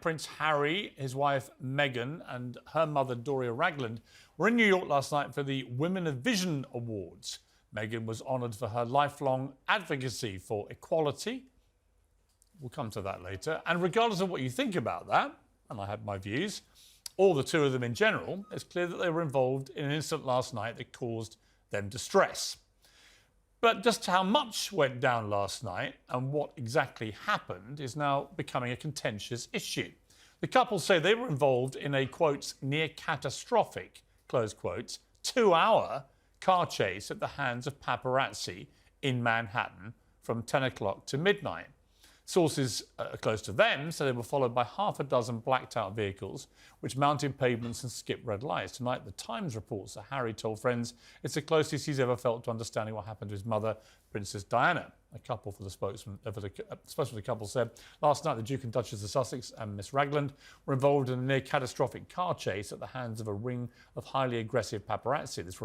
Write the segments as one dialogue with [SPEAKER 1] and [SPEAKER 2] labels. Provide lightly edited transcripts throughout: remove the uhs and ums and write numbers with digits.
[SPEAKER 1] Prince Harry, his wife Meghan and her mother Doria Ragland were in New York last night for the Women of Vision Awards. Meghan was honoured for her lifelong advocacy for equality. We'll come to that later. And regardless of what you think about that, and I have my views, or the two of them in general, it's clear that they were involved in an incident last night that caused them distress. But just how much went down last night and what exactly happened is now becoming a contentious issue. The couple say they were involved in a, quote, near catastrophic, close quotes, 2-hour car chase at the hands of paparazzi in Manhattan from 10 o'clock to midnight. Sources close to them say they were followed by half a dozen blacked-out vehicles which mounted pavements and skipped red lights. Tonight, The Times reports that Harry told friends it's the closest he's ever felt to understanding what happened to his mother, Princess Diana. A couple for the spokesman for the couple said last night the Duke and Duchess of Sussex and Miss Ragland were involved in a near catastrophic car chase at the hands of a ring of highly aggressive paparazzi. This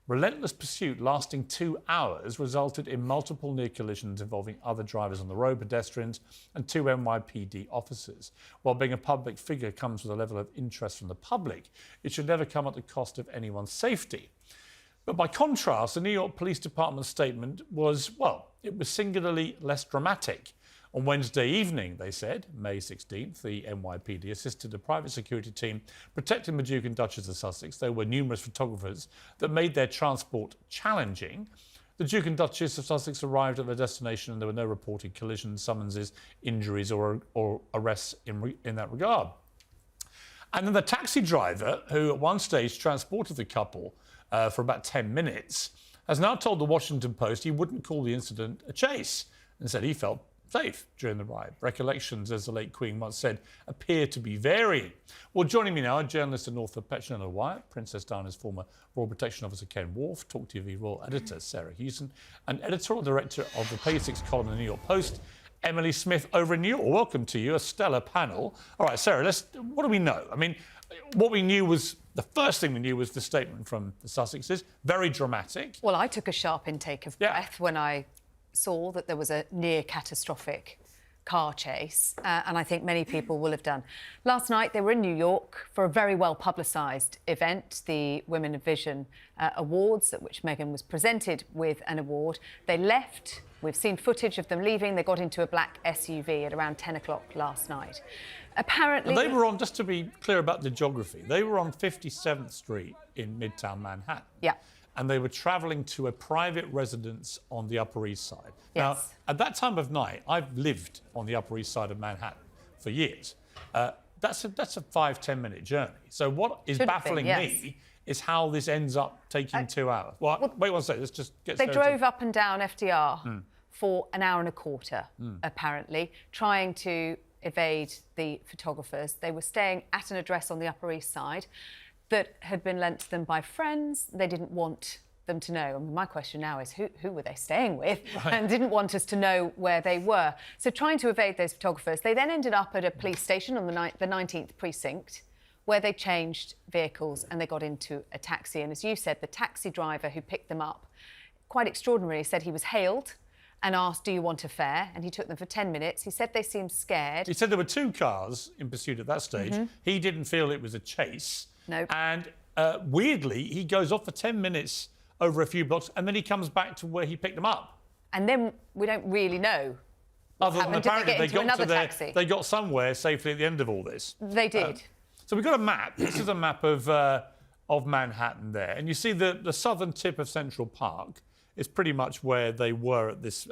[SPEAKER 1] relentless pursuit lasting 2 hours resulted in multiple near collisions involving other drivers on the road, pedestrians and 2 NYPD officers. While being a public figure comes with a level of interest from the public, it should never come at the cost of anyone's safety. But by contrast, the New York Police Department's statement was, well, it was singularly less dramatic. On Wednesday evening, they said, May 16th, the NYPD assisted a private security team protecting the Duke and Duchess of Sussex. There were numerous photographers that made their transport challenging. The Duke and Duchess of Sussex arrived at their destination and there were no reported collisions, summonses, injuries or arrests in that regard. And then the taxi driver, who at one stage transported the couple for about 10 minutes, has now told the Washington Post he wouldn't call the incident a chase and said he felt safe during the ride. Recollections, as the late Queen once said, appear to be varying. Well, joining me now, a journalist and author, Petra Wyatt, Princess Diana's former Royal Protection Officer Ken Worf, Talk TV Royal Editor Sarah Hewson, and Editorial Director of the Page 6 column in the New York Post, Emily Smith, over in New York. Welcome to you, a stellar panel. All right, Sarah, what do we know? I mean, what we knew was, the first thing we knew was the statement from the Sussexes, very dramatic.
[SPEAKER 2] Well, I took a sharp intake of breath when I saw that there was a near catastrophic car chase, and I think many people will have done. Last night, they were in New York for a very well-publicised event, the Women of Vision Awards, at which Meghan was presented with an award. They left. We've seen footage of them leaving. They got into a black SUV at around 10 o'clock last night. Apparently...
[SPEAKER 1] They were on, just to be clear about the geography, they were on 57th Street in Midtown Manhattan.
[SPEAKER 2] Yeah.
[SPEAKER 1] And they were travelling to a private residence on the Upper East Side. Yes. Now, at that time of night, I've lived on the Upper East Side of Manhattan for years. That's a 5-10 minute journey. So what is baffling me is how this ends up taking 2 hours. Well, wait one second, let's just get
[SPEAKER 2] started. They drove up and down FDR for an hour and a quarter, apparently, trying to evade the photographers. They were staying at an address on the Upper East Side that had been lent to them by friends. They didn't want them to know. I mean, my question now is who were they staying with and didn't want us to know where they were. So trying to evade those photographers, they then ended up at a police station on the 19th precinct where they changed vehicles and they got into a taxi. And as you said, the taxi driver who picked them up, quite extraordinarily, said he was hailed and asked, do you want a fare? And he took them for 10 minutes. He said they seemed scared.
[SPEAKER 1] He said there were 2 cars in pursuit at that stage. He didn't feel it was a chase.
[SPEAKER 2] No.
[SPEAKER 1] And weirdly, he goes off for 10 minutes over a few blocks and then he comes back to where he picked them up.
[SPEAKER 2] And then we don't really know.
[SPEAKER 1] Other than apparently they got somewhere safely at the end of all this.
[SPEAKER 2] They did.
[SPEAKER 1] So we've got a map. This is a map of Manhattan there. And you see the southern tip of Central Park is pretty much where they were at this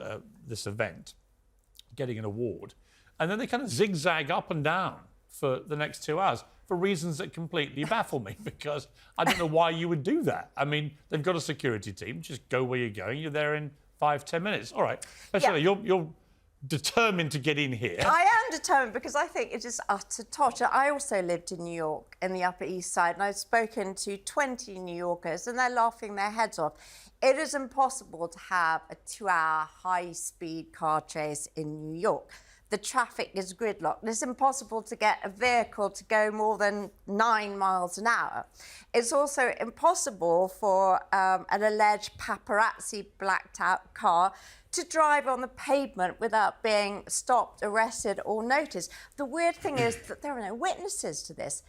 [SPEAKER 1] event, getting an award. And then they kind of zigzag up and down for the next 2 hours for reasons that completely baffle me, because I don't know why you would do that. I mean, they've got a security team. Just go where you're going. You're there in 5-10 minutes. All right. You're determined to get in here.
[SPEAKER 3] I am determined because I think it is utter tosh. I also lived in New York in the Upper East Side, and I've spoken to 20 New Yorkers and they're laughing their heads off. It is impossible to have a 2-hour high-speed car chase in New York. The traffic is gridlocked. It's impossible to get a vehicle to go more than 9 miles an hour. It's also impossible for an alleged paparazzi blacked-out car to drive on the pavement without being stopped, arrested or noticed. The weird thing is that there are no witnesses to this.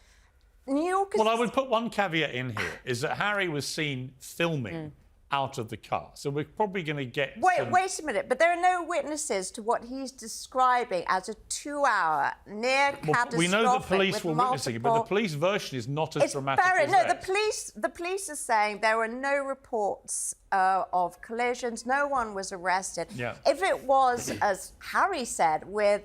[SPEAKER 3] New York is...
[SPEAKER 1] Well, I would put one caveat in here, is that Harry was seen filming out of the car. So we're probably going to get
[SPEAKER 3] Wait a minute, but there are no witnesses to what he's describing as a 2-hour near catastrophic...
[SPEAKER 1] We know the police were witnessing it, but the police version is not as dramatic as
[SPEAKER 3] no,
[SPEAKER 1] theirs.
[SPEAKER 3] the police are saying there were no reports of collisions, no one was arrested.
[SPEAKER 1] Yeah.
[SPEAKER 3] If it was, as Harry said, with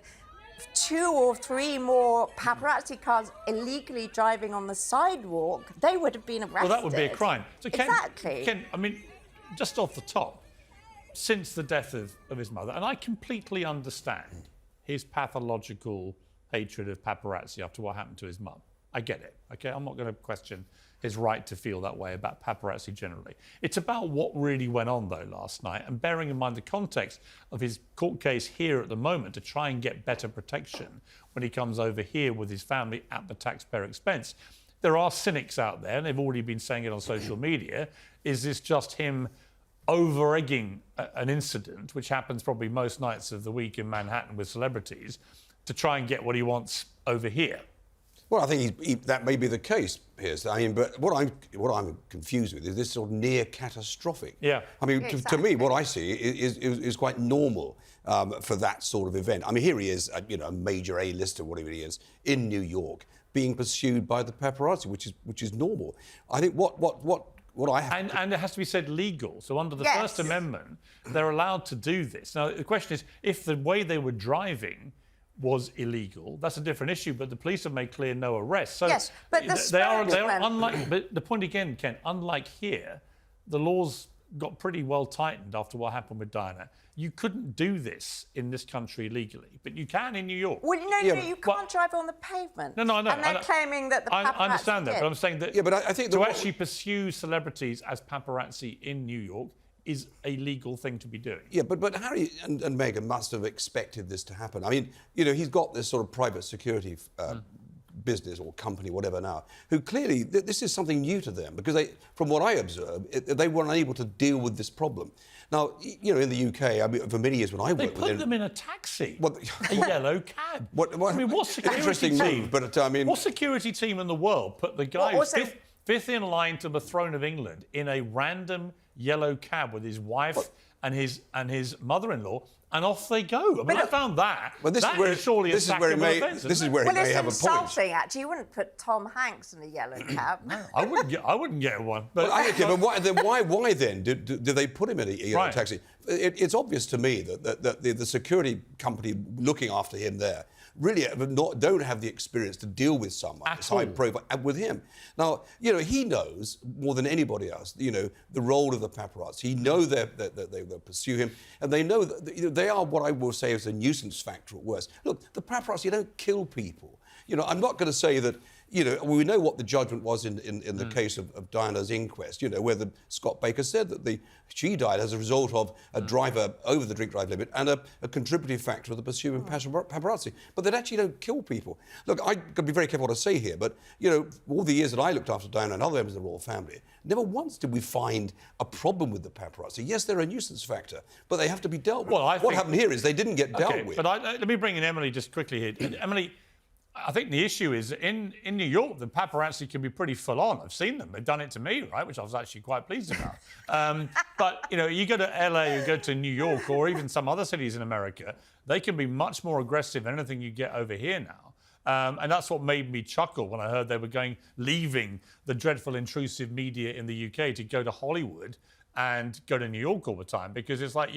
[SPEAKER 3] 2 or 3 more paparazzi cars illegally driving on the sidewalk, they would have been arrested.
[SPEAKER 1] Well, that would be a crime. So
[SPEAKER 3] Exactly.
[SPEAKER 1] Ken, I mean, just off the top, since the death of his mother, and I completely understand his pathological hatred of paparazzi after what happened to his mum. I get it, OK? I'm not going to question his right to feel that way about paparazzi generally. It's about what really went on, though, last night, and bearing in mind the context of his court case here at the moment to try and get better protection when he comes over here with his family at the taxpayer expense. There are cynics out there, and they've already been saying it on social media. Is this just him over-egging an incident, which happens probably most nights of the week in Manhattan with celebrities, to try and get what he wants over here?
[SPEAKER 4] Well, I think that may be the case, Piers. I mean, but what I'm confused with is this sort of near catastrophic.
[SPEAKER 1] Yeah.
[SPEAKER 4] I mean,
[SPEAKER 3] Exactly.
[SPEAKER 4] to me, what I see is quite normal for that sort of event. I mean, here he is, a major A-lister, whatever he is, in New York, being pursued by the paparazzi, which is normal. I think what I have
[SPEAKER 1] and it has to be said legal. So under the
[SPEAKER 3] Yes.
[SPEAKER 1] First Amendment, they're allowed to do this. Now, the question is, if the way they were driving was illegal, that's a different issue, but the police have made clear no arrest. So
[SPEAKER 3] Yes, but the
[SPEAKER 1] they are
[SPEAKER 3] spokesman-
[SPEAKER 1] unlike, but the point again, Ken, unlike here, the laws got pretty well tightened after what happened with Diana. You couldn't do this in this country legally, but you can in New York.
[SPEAKER 3] Well, no,
[SPEAKER 4] Yeah,
[SPEAKER 3] you
[SPEAKER 1] but-
[SPEAKER 3] can't drive on the pavement.
[SPEAKER 1] No, I know.
[SPEAKER 3] And they're claiming that the paparazzi
[SPEAKER 1] I understand that,
[SPEAKER 3] did.
[SPEAKER 1] but I'm saying that
[SPEAKER 4] Yeah, but I think
[SPEAKER 1] to
[SPEAKER 4] that
[SPEAKER 1] actually pursue celebrities as paparazzi in New York is a legal thing to be doing.
[SPEAKER 4] Yeah, but Harry and Meghan must have expected this to happen. I mean, he's got this sort of private security business or company, whatever now, who clearly, this is something new to them because from what I observe, they were unable to deal with this problem. Now, in the UK, I mean, for many years when I
[SPEAKER 1] They
[SPEAKER 4] worked
[SPEAKER 1] put
[SPEAKER 4] with
[SPEAKER 1] them in a taxi,
[SPEAKER 4] Well,
[SPEAKER 1] a yellow cab.
[SPEAKER 4] What-
[SPEAKER 1] I mean, what security
[SPEAKER 4] interesting
[SPEAKER 1] team?
[SPEAKER 4] move, but I mean...
[SPEAKER 1] What security team in the world put the guy
[SPEAKER 3] Well, also-
[SPEAKER 1] fifth in line to the throne of England in a random yellow cab with his wife and his mother-in-law, and off they go? I mean, I found that.
[SPEAKER 4] Well, this
[SPEAKER 1] that
[SPEAKER 4] is where
[SPEAKER 1] is surely a
[SPEAKER 4] this is where it
[SPEAKER 1] sackable
[SPEAKER 4] may
[SPEAKER 1] offence,
[SPEAKER 4] this
[SPEAKER 1] isn't
[SPEAKER 4] is
[SPEAKER 1] it?
[SPEAKER 4] where it
[SPEAKER 3] Well,
[SPEAKER 4] may
[SPEAKER 3] it's
[SPEAKER 4] have a point.
[SPEAKER 3] insulting, actually. You wouldn't put Tom Hanks in a yellow cab.
[SPEAKER 1] I wouldn't get one. But
[SPEAKER 4] But why then did they put him in a yellow
[SPEAKER 1] Right.
[SPEAKER 4] taxi? It's obvious to me that the security company looking after him there really don't have the experience to deal with someone
[SPEAKER 1] At
[SPEAKER 4] as high
[SPEAKER 1] all.
[SPEAKER 4] profile with him. Now, he knows more than anybody else, the role of the paparazzi. He knows that they'll pursue him, and they know that they are what I will say is a nuisance factor at worst. Look, the paparazzi don't kill people. I'm not going to say that. We know what the judgment was in the case of Diana's inquest, where Scott Baker said that she died as a result of a driver over the drink drive limit and a contributing factor of the pursuing paparazzi. But they actually don't kill people. Look, I've got to be very careful what I say here, but, all the years that I looked after Diana and other members of the royal family, never once did we find a problem with the paparazzi. Yes, they're a nuisance factor, but they have to be dealt with.
[SPEAKER 1] Well,
[SPEAKER 4] what happened here is they didn't get dealt with.
[SPEAKER 1] But let me bring in Emily just quickly here. Emily, I think the issue is in New York, the paparazzi can be pretty full on. I've seen them. They've done it to me, right, which I was actually quite pleased about. But, you go to LA, you go to New York, or even some other cities in America, they can be much more aggressive than anything you get over here now. And that's what made me chuckle when I heard they were leaving the dreadful intrusive media in the UK to go to Hollywood and go to New York all the time, because it's like,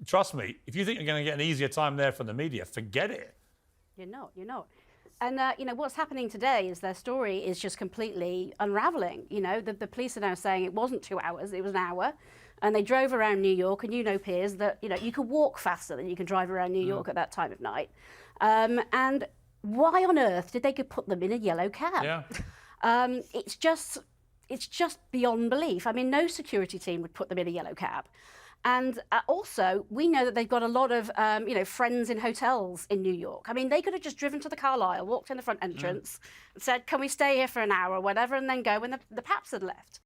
[SPEAKER 1] trust me, if you think you're going to get an easier time there from the media, forget it.
[SPEAKER 5] You're not. And, what's happening today is their story is just completely unravelling. The police are now saying it wasn't 2 hours, it was an hour. And they drove around New York, and Piers, that, you could walk faster than you can drive around New York at that time of night. And why on earth did they put them in a yellow cab?
[SPEAKER 1] Yeah.
[SPEAKER 5] It's just beyond belief. I mean, no security team would put them in a yellow cab. And also, we know that they've got a lot of, friends in hotels in New York. I mean, they could have just driven to the Carlisle, walked in the front entrance, and said, "Can we stay here for an hour or whatever," and then go when the paps had left.